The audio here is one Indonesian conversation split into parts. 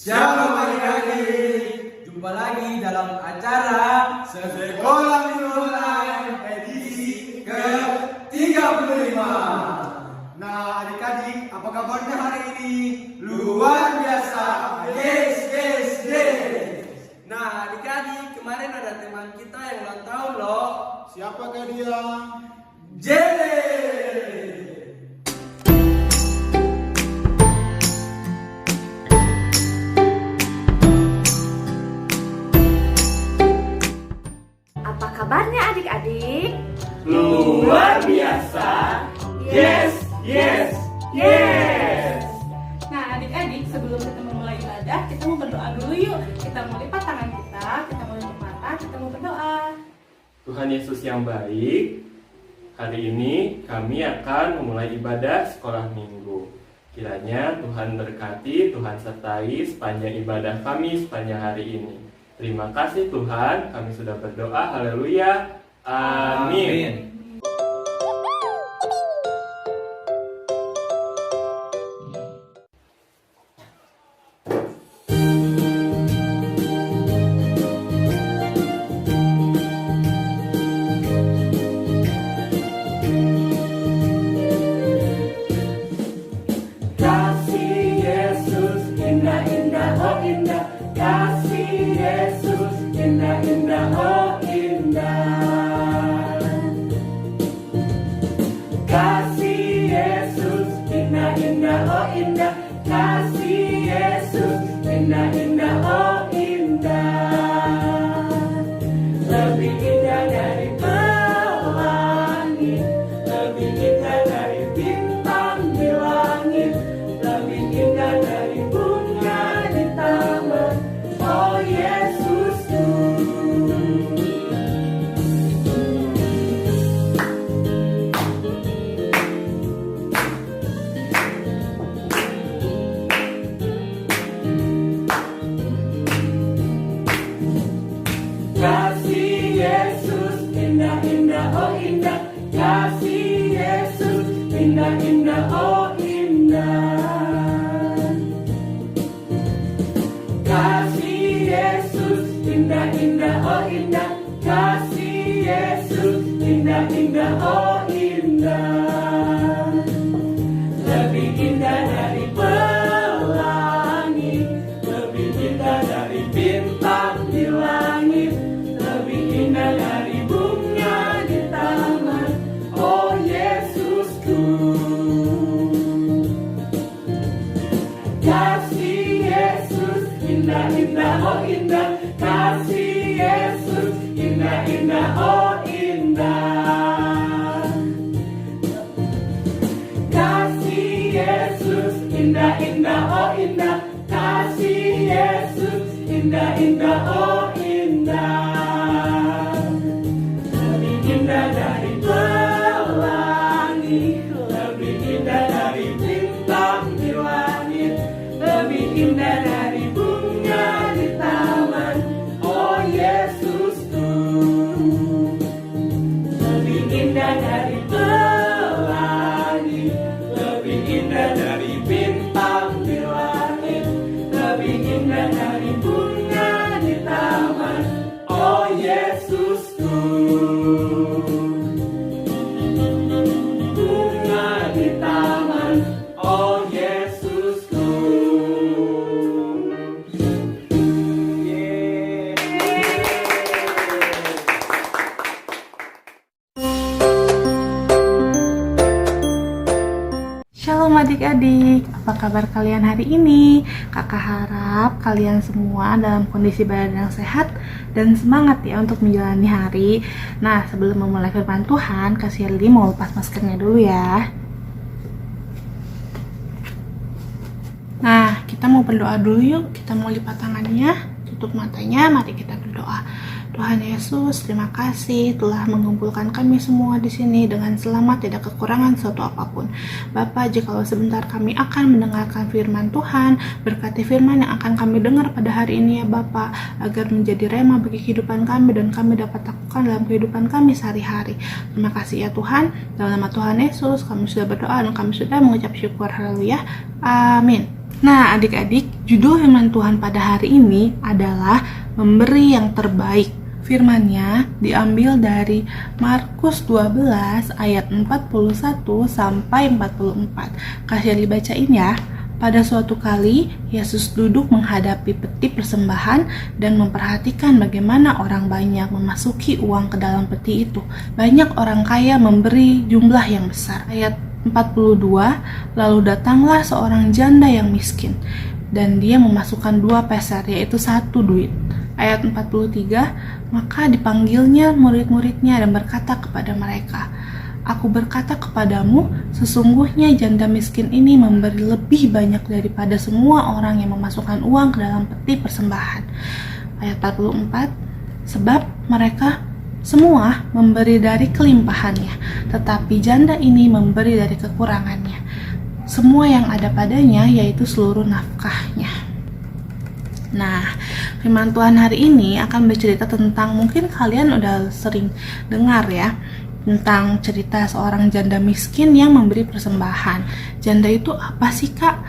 Shalom adik-adik, jumpa lagi dalam acara Sekolah Minggu Online edisi ke-35. Nah adik-adik, apa kabarnya hari ini? Luar biasa, yes. Nah adik-adik, kemarin ada teman kita yang ulang tahun loh. Siapakah dia? Jele. Apa kabarnya adik-adik? Luar biasa, yes. Nah adik-adik, sebelum kita memulai ibadah, kita mau berdoa dulu yuk. Kita mau lipat tangan kita mau tutup mata, kita mau berdoa. Tuhan Yesus yang baik, hari ini kami akan memulai ibadah sekolah minggu. Kiranya Tuhan berkati, Tuhan sertai sepanjang ibadah kami sepanjang hari ini. Terima kasih Tuhan, kami sudah berdoa, haleluya, amin. Kasih Yesus indah-indah, oh indah. Kasih Yesus indah-indah, oh indah. Kasih Yesus indah-indah, oh indah. Kasih Yesus indah-indah, oh indah. Lebih indah dari pelangi, lebih indah dari bintang di langit, lebih indah dari bunga di taman. Oh Yesusku. Kasih Yesus indah-indah, oh indah. Kasih Yesus indah-indah, oh indah. Kasih Yesus indah-indah, oh indah. Kasih Yesus indah-indah, oh indah. Lebih indah dari pelangi, lebih indah dari bintang di langit, lebih indah dari bunga di taman. Oh Yesusku. Kasih Yesus indah-indah, oh indah. Kasih Yesus indah-indah, oh indah. Kasih Yesus indah-indah, oh indah. Kasih Yesus indah-indah, oh indah. Lebih indah dari pelangi, lebih indah dari bintang di langit, lebih indah dari bunga di taman. Oh Yesusku. Lebih indah dari pelangi, lebih indah dari bintang di langit, lebih indah dari bunga di taman. Oh Yesusku. Bunga di taman. Oh Yesusku. Shalom adik-adik, apa kabar kalian hari ini? Kakak harap kalian semua dalam kondisi badan yang sehat dan semangat ya untuk menjalani hari. Nah, sebelum memulai firman Tuhan, Kak Shirley mau lepas maskernya dulu ya. Nah, kita mau berdoa dulu yuk. Kita mau lipat tangannya, tutup matanya, mari kita berdoa. Tuhan Yesus, terima kasih telah mengumpulkan kami semua di sini dengan selamat, tidak kekurangan suatu apapun. Bapa, jikalau sebentar kami akan mendengarkan firman Tuhan, berkati firman yang akan kami dengar pada hari ini ya Bapa, agar menjadi rema bagi kehidupan kami dan kami dapat lakukan dalam kehidupan kami sehari-hari. Terima kasih ya Tuhan, dalam nama Tuhan Yesus kami sudah berdoa dan kami sudah mengucap syukur, haleluya, amin. Nah, adik-adik, judul firman Tuhan pada hari ini adalah memberi yang terbaik. Firman-Nya diambil dari Markus 12 ayat 41 sampai 44. Kasih dibacain ya. Pada suatu kali, Yesus duduk menghadapi peti persembahan dan memperhatikan bagaimana orang banyak memasuki uang ke dalam peti itu. Banyak orang kaya memberi jumlah yang besar. Ayat 42, lalu datanglah seorang janda yang miskin, dan dia memasukkan 2 peser, yaitu 1 duit. Ayat 43, maka dipanggilnya murid-muridnya dan berkata kepada mereka, Aku berkata kepadamu, sesungguhnya janda miskin ini memberi lebih banyak daripada semua orang yang memasukkan uang ke dalam peti persembahan. Ayat 44, sebab mereka semua memberi dari kelimpahannya, tetapi janda ini memberi dari kekurangannya. Semua yang ada padanya, yaitu seluruh nafkahnya. Nah, firman Tuhan hari ini akan bercerita tentang, mungkin kalian udah sering dengar ya, tentang cerita seorang janda miskin yang memberi persembahan. Janda itu apa sih, Kak?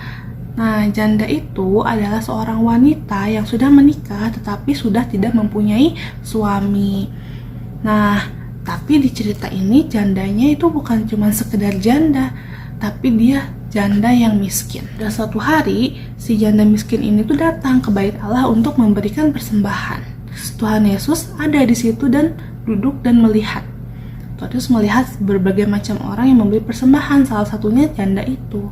Nah, janda itu adalah seorang wanita yang sudah menikah tetapi sudah tidak mempunyai suami. Nah, tapi di cerita ini jandanya itu bukan cuma sekedar janda, tapi dia janda yang miskin. Dan suatu hari, si janda miskin ini tuh datang ke bait Allah untuk memberikan persembahan. Tuhan Yesus ada di situ dan duduk dan melihat. Terus melihat berbagai macam orang yang memberi persembahan, salah satunya janda itu.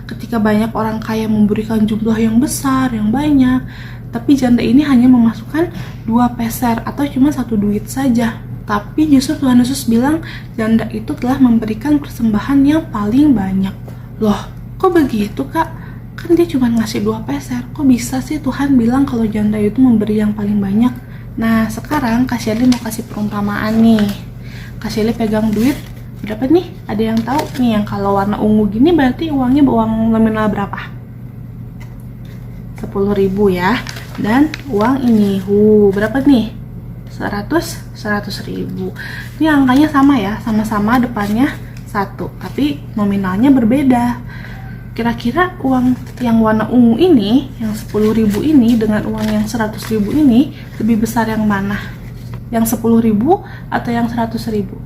Ketika banyak orang kaya memberikan jumlah yang besar, yang banyak, tapi janda ini hanya memasukkan 2 peser atau cuma 1 duit saja. Tapi justru Tuhan Yesus bilang janda itu telah memberikan persembahan yang paling banyak. Loh, kok begitu, Kak? Kan dia cuma ngasih 2 peser. Kok bisa sih Tuhan bilang kalau janda itu memberi yang paling banyak? Nah, sekarang Kak Shirley mau kasih perumpamaan nih. Kak Shirley pegang duit berapa nih? Ada yang tahu nih, yang kalau warna ungu gini berarti uangnya uang nominal berapa? 10.000 ya. Dan uang ini, berapa nih? 100.000. Ini angkanya sama ya, sama-sama depannya 1, tapi nominalnya berbeda. Kira-kira uang yang warna ungu ini, yang 10.000 ini dengan uang yang 100.000 ini lebih besar yang mana? Yang 10.000 atau yang 100.000?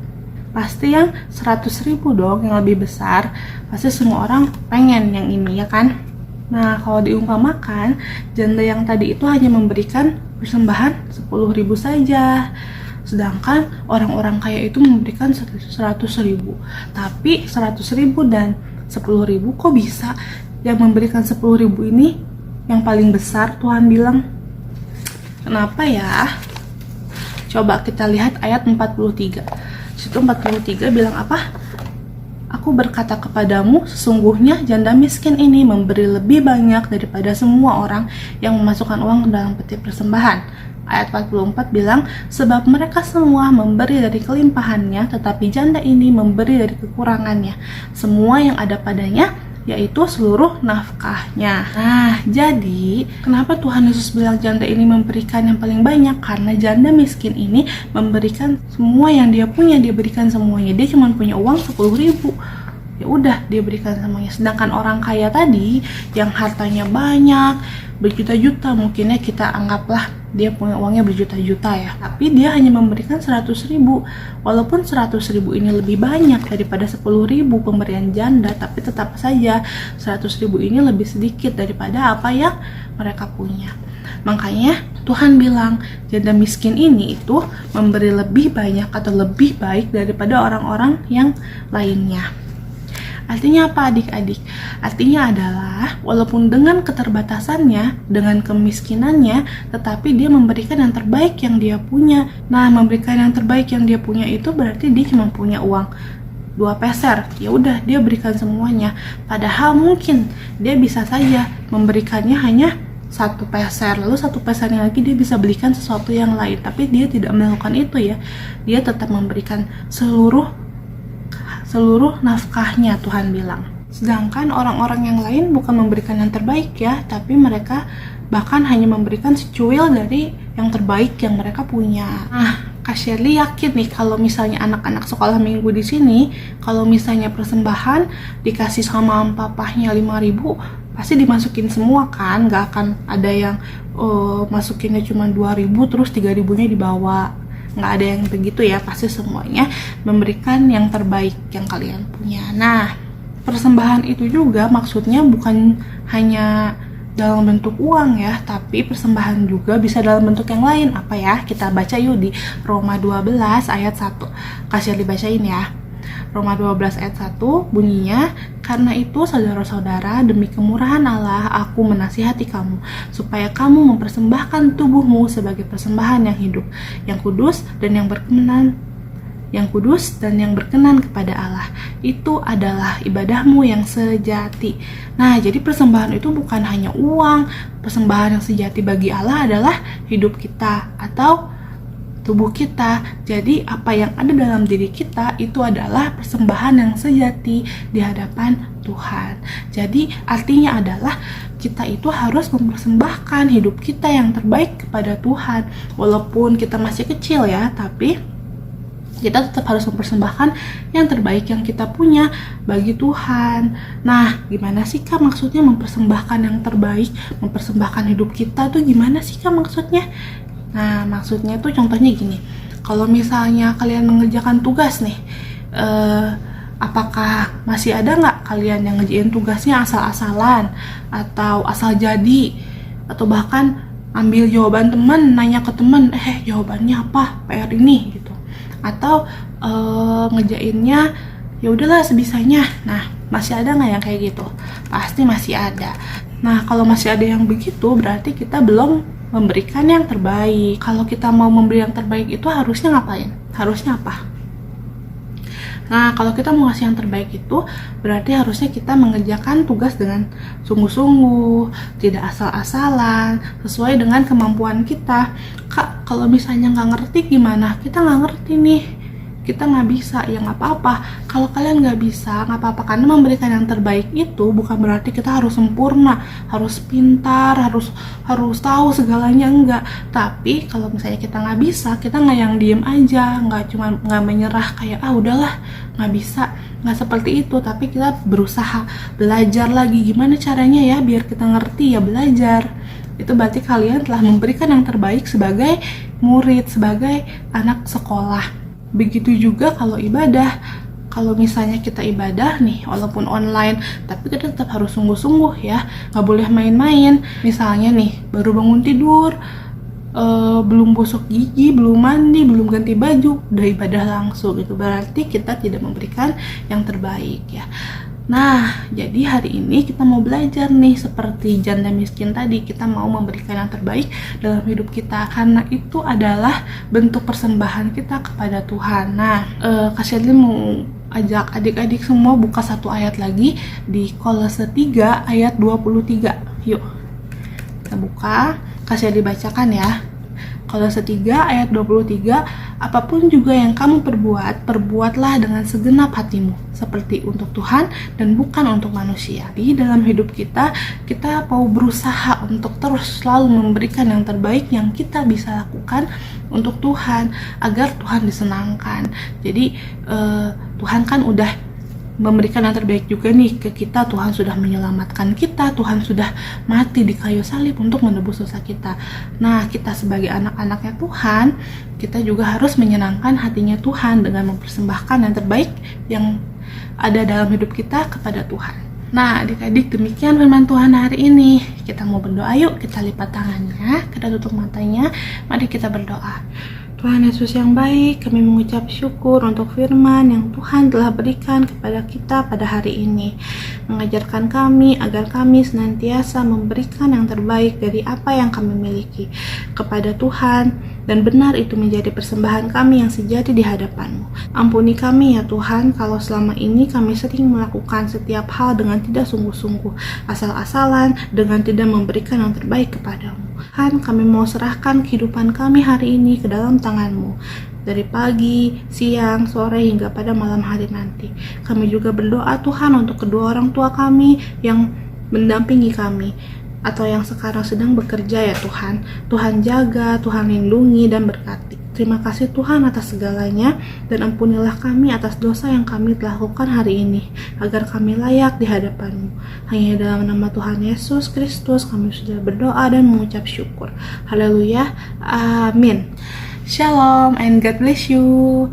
Pasti yang 100.000 dong, yang lebih besar. Pasti semua orang pengen yang ini ya kan? Nah, kalau diumpamakan, janda yang tadi itu hanya memberikan persembahan 10.000 saja. Sedangkan orang-orang kaya itu memberikan 100.000. Tapi 100.000 dan 10.000 kok bisa yang memberikan 10.000 ini yang paling besar Tuhan bilang? Kenapa ya? Coba kita lihat ayat 43. Situ 43 bilang apa? Aku berkata kepadamu, sesungguhnya janda miskin ini memberi lebih banyak daripada semua orang yang memasukkan uang ke dalam peti persembahan. Ayat 44 bilang, sebab mereka semua memberi dari kelimpahannya, tetapi janda ini memberi dari kekurangannya. Semua yang ada padanya, yaitu seluruh nafkahnya. Nah, jadi kenapa Tuhan Yesus bilang janda ini memberikan yang paling banyak? Karena janda miskin ini memberikan semua yang dia punya, dia berikan semuanya. Dia cuma punya uang 10.000. Ya udah, dia berikan semuanya. Sedangkan orang kaya tadi yang hartanya banyak, berjuta-juta, mungkinnya kita anggaplah dia punya uangnya berjuta-juta ya, tapi dia hanya memberikan 100.000. Walaupun 100.000 ini lebih banyak daripada 10.000 pemberian janda, tapi tetap saja 100.000 ini lebih sedikit daripada apa yang mereka punya. Makanya Tuhan bilang janda miskin ini itu memberi lebih banyak atau lebih baik daripada orang-orang yang lainnya. Artinya apa adik-adik? Artinya adalah walaupun dengan keterbatasannya, dengan kemiskinannya, tetapi dia memberikan yang terbaik yang dia punya. Nah, memberikan yang terbaik yang dia punya itu berarti dia cuma punya uang 2 peser. Ya udah, dia berikan semuanya. Padahal mungkin dia bisa saja memberikannya hanya 1 peser, lalu 1 pesernya lagi dia bisa belikan sesuatu yang lain. Tapi dia tidak melakukan itu ya. Dia tetap memberikan seluruh nafkahnya, Tuhan bilang. Sedangkan orang-orang yang lain bukan memberikan yang terbaik ya, tapi mereka bahkan hanya memberikan secuil dari yang terbaik yang mereka punya. Nah, Kak Shirley yakin nih kalau misalnya anak-anak sekolah minggu di sini, kalau misalnya persembahan dikasih sama papahnya 5.000, pasti dimasukin semua kan, nggak akan ada yang masukinnya cuma 2.000 terus 3.000-nya dibawa, nggak ada yang begitu ya. Pasti semuanya memberikan yang terbaik yang kalian punya. Nah, persembahan itu juga maksudnya bukan hanya dalam bentuk uang ya, tapi persembahan juga bisa dalam bentuk yang lain. Apa ya? Kita baca yuk di Roma 12 ayat 1. Kasih dibacain ya. Roma 12 ayat 1 bunyinya, karena itu saudara-saudara, demi kemurahan Allah aku menasihati kamu supaya kamu mempersembahkan tubuhmu sebagai persembahan yang hidup, yang kudus dan yang berkenan kepada Allah. Itu adalah ibadahmu yang sejati. Nah, jadi persembahan itu bukan hanya uang. Persembahan yang sejati bagi Allah adalah hidup kita atau tubuh kita. Jadi apa yang ada dalam diri kita itu adalah persembahan yang sejati di hadapan Tuhan. Jadi artinya adalah kita itu harus mempersembahkan hidup kita yang terbaik kepada Tuhan. Walaupun kita masih kecil ya, tapi kita tetap harus mempersembahkan yang terbaik yang kita punya bagi Tuhan. Nah, gimana sih Kak maksudnya mempersembahkan yang terbaik? Mempersembahkan hidup kita tuh gimana sih Kak maksudnya? Nah, maksudnya tuh contohnya gini. Kalau misalnya kalian mengerjakan tugas nih, apakah masih ada nggak kalian yang ngerjain tugasnya asal-asalan atau asal jadi, atau bahkan ambil jawaban teman, nanya ke teman, jawabannya apa PR ini gitu, atau ngerjainnya ya udahlah sebisanya. Nah, masih ada nggak yang kayak gitu? Pasti masih ada. Nah, kalau masih ada yang begitu, berarti kita belum memberikan yang terbaik. Kalau kita mau memberi yang terbaik itu harusnya ngapain? Harusnya apa? Nah, kalau kita mau ngasih yang terbaik itu berarti harusnya kita mengerjakan tugas dengan sungguh-sungguh, tidak asal-asalan, sesuai dengan kemampuan kita. Kak, kalau misalnya nggak ngerti gimana? Kita nggak ngerti nih, kita nggak bisa, ya nggak apa-apa. Kalau kalian nggak bisa, nggak apa-apa, karena memberikan yang terbaik itu bukan berarti kita harus sempurna, harus pintar, harus tahu segalanya, enggak. Tapi kalau misalnya kita nggak bisa, kita nggak yang diem aja, nggak menyerah kayak udahlah nggak bisa, nggak seperti itu. Tapi kita berusaha belajar lagi, gimana caranya ya biar kita ngerti, ya belajar. Itu berarti kalian telah memberikan yang terbaik sebagai murid, sebagai anak sekolah. Begitu juga kalau ibadah. Kalau misalnya kita ibadah nih, walaupun online, tapi kita tetap harus sungguh-sungguh ya, nggak boleh main-main. Misalnya nih, baru bangun tidur, belum gosok gigi, belum mandi, belum ganti baju, udah ibadah langsung, itu berarti kita tidak memberikan yang terbaik ya. Nah, jadi hari ini kita mau belajar nih, seperti janda miskin tadi, kita mau memberikan yang terbaik dalam hidup kita, karena itu adalah bentuk persembahan kita kepada Tuhan. Nah, Kak Shirley mau ajak adik-adik semua buka satu ayat lagi di Kolose 3 ayat 23. Yuk, kita buka, Kak Shirley bacakan ya. Kolose 3 ayat 23, apapun juga yang kamu perbuatlah dengan segenap hatimu, seperti untuk Tuhan dan bukan untuk manusia. Di dalam hidup kita mau berusaha untuk terus selalu memberikan yang terbaik yang kita bisa lakukan untuk Tuhan, agar Tuhan disenangkan. Jadi Tuhan kan udah memberikan yang terbaik juga nih ke kita. Tuhan sudah menyelamatkan kita, Tuhan sudah mati di kayu salib untuk menebus dosa kita. Nah, kita sebagai anak-anaknya Tuhan, kita juga harus menyenangkan hatinya Tuhan dengan mempersembahkan yang terbaik yang ada dalam hidup kita kepada Tuhan. Nah, adik-adik, demikian firman Tuhan hari ini. Kita mau berdoa yuk, kita lipat tangannya, kita tutup matanya, mari kita berdoa. Tuhan Yesus yang baik, kami mengucap syukur untuk firman yang Tuhan telah berikan kepada kita pada hari ini. Mengajarkan kami agar kami senantiasa memberikan yang terbaik dari apa yang kami miliki kepada Tuhan, dan benar itu menjadi persembahan kami yang sejati di hadapan-Mu. Ampuni kami ya Tuhan, kalau selama ini kami sering melakukan setiap hal dengan tidak sungguh-sungguh, asal-asalan, dengan tidak memberikan yang terbaik kepada-Mu. Tuhan, kami mau serahkan kehidupan kami hari ini ke dalam tangan-Mu, dari pagi, siang, sore, hingga pada malam hari nanti. Kami juga berdoa Tuhan untuk kedua orang tua kami yang mendampingi kami, atau yang sekarang sedang bekerja ya Tuhan. Tuhan jaga, Tuhan lindungi dan berkati. Terima kasih Tuhan atas segalanya, dan ampunilah kami atas dosa yang kami telah lakukan hari ini, agar kami layak di hadapan-Mu. Hanya dalam nama Tuhan Yesus Kristus kami sudah berdoa dan mengucap syukur. Haleluya, amin. Shalom and God bless you.